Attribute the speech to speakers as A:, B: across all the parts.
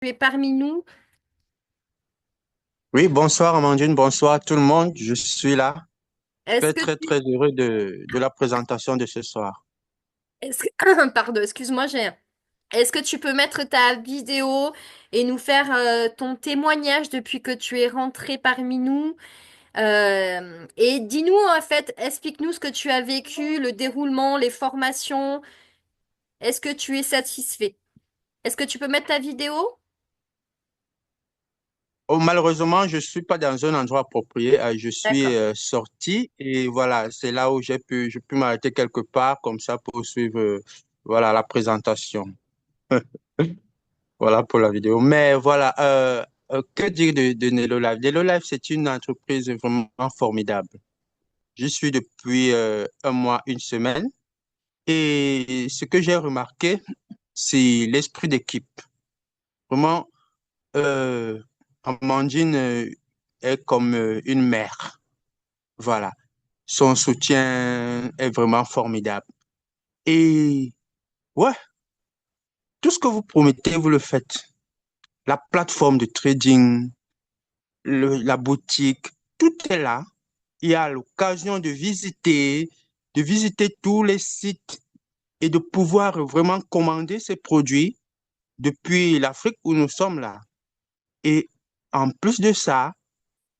A: Tu es parmi nous.
B: Oui, bonsoir Amandine, bonsoir tout le monde. Je suis là,
A: Est-ce
B: très
A: que
B: très
A: tu...
B: très heureux de la présentation de ce soir.
A: Pardon, excuse-moi, j'ai... Est-ce que tu peux mettre ta vidéo et nous faire ton témoignage depuis que tu es rentré parmi nous? Et dis-nous, en fait, explique-nous ce que tu as vécu, le déroulement, les formations. Est-ce que tu es satisfait? Est-ce que tu peux mettre ta vidéo?
B: Oh, malheureusement, je suis pas dans un endroit approprié. Je suis
A: D'accord.
B: sorti et voilà, c'est là où j'ai pu m'arrêter quelque part comme ça pour suivre voilà la présentation. Voilà pour la vidéo. Mais voilà, que dire de Nelo Live? Nelo Live, c'est une entreprise vraiment formidable. J'y suis depuis un mois, une semaine. Et ce que j'ai remarqué, c'est l'esprit d'équipe. Vraiment, euh, Amandine est comme une mère. Voilà. Son soutien est vraiment formidable. Et ouais, tout ce que vous promettez, vous le faites. La plateforme de trading, la boutique, tout est là. Il y a l'occasion de visiter tous les sites et de pouvoir vraiment commander ces produits depuis l'Afrique où nous sommes là. Et en plus de ça,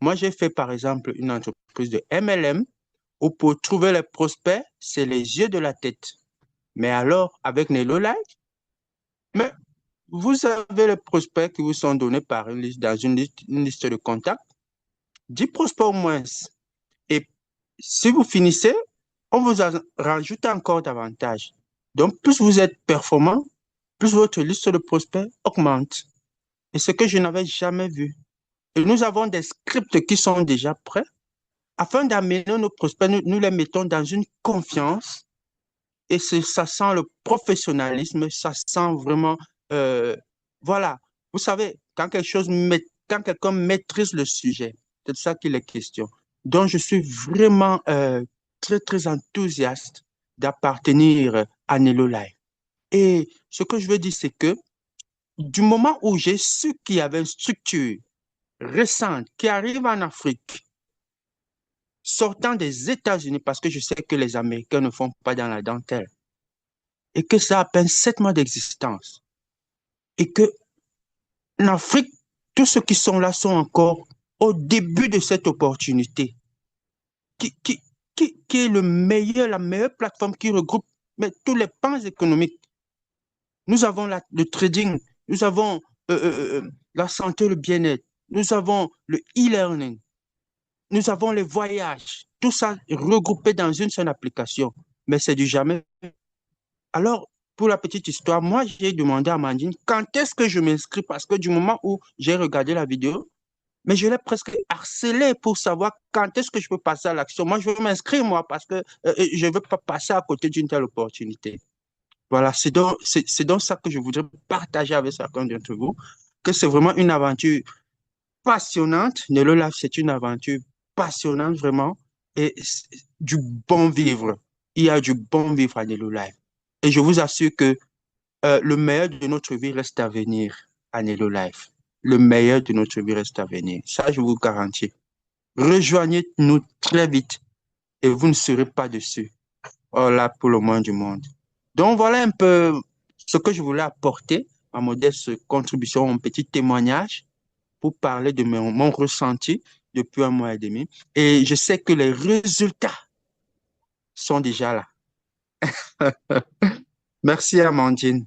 B: moi, j'ai fait par exemple une entreprise de MLM où pour trouver les prospects, c'est les yeux de la tête. Mais alors, avec Nello Live, mais vous avez les prospects qui vous sont donnés par une liste, dans une liste de contacts, 10 prospects au moins. Et si vous finissez, on vous en rajoute encore davantage. Donc, plus vous êtes performant, plus votre liste de prospects augmente. Et ce que je n'avais jamais vu. Et nous avons des scripts qui sont déjà prêts afin d'amener nos prospects, nous les mettons dans une confiance et ça sent le professionnalisme, ça sent vraiment, euh, voilà, vous savez, quand quelqu'un maîtrise le sujet, c'est de ça qu'il est question. Donc, je suis vraiment très, très enthousiaste d'appartenir à Nelo Live. Et ce que je veux dire, c'est que du moment où j'ai su qu'il y avait une structure récente qui arrive en Afrique, sortant des États-Unis, parce que je sais que les Américains ne font pas dans la dentelle, et que ça a à peine 7 mois d'existence, et que en Afrique, tous ceux qui sont là sont encore au début de cette opportunité, qui, qui, qui est la meilleure plateforme qui regroupe mais, tous les pans économiques. Nous avons le trading, nous avons la santé, le bien-être, nous avons le e-learning, nous avons les voyages, tout ça regroupé dans une seule application. Mais c'est du jamais. Alors, pour la petite histoire, moi, j'ai demandé à Amandine quand est-ce que je m'inscris parce que du moment où j'ai regardé la vidéo, mais je l'ai presque harcelé pour savoir quand est-ce que je peux passer à l'action. Moi, je veux m'inscrire, moi, parce que je ne veux pas passer à côté d'une telle opportunité. Voilà, c'est donc ça que je voudrais partager avec chacun d'entre vous, que c'est vraiment une aventure passionnante. Nelo Life, c'est une aventure passionnante, vraiment, et du bon vivre. Il y a du bon vivre à Nelo Life. Et je vous assure que le meilleur de notre vie reste à venir à Nelo Life. Le meilleur de notre vie reste à venir. Ça, je vous garantis. Rejoignez-nous très vite et vous ne serez pas dessus. Oh là, pour le moins du monde. Donc, voilà un peu ce que je voulais apporter, ma modeste contribution, mon petit témoignage pour parler de mon ressenti depuis un mois et demi. Et je sais que les résultats sont déjà là. Merci, Amandine.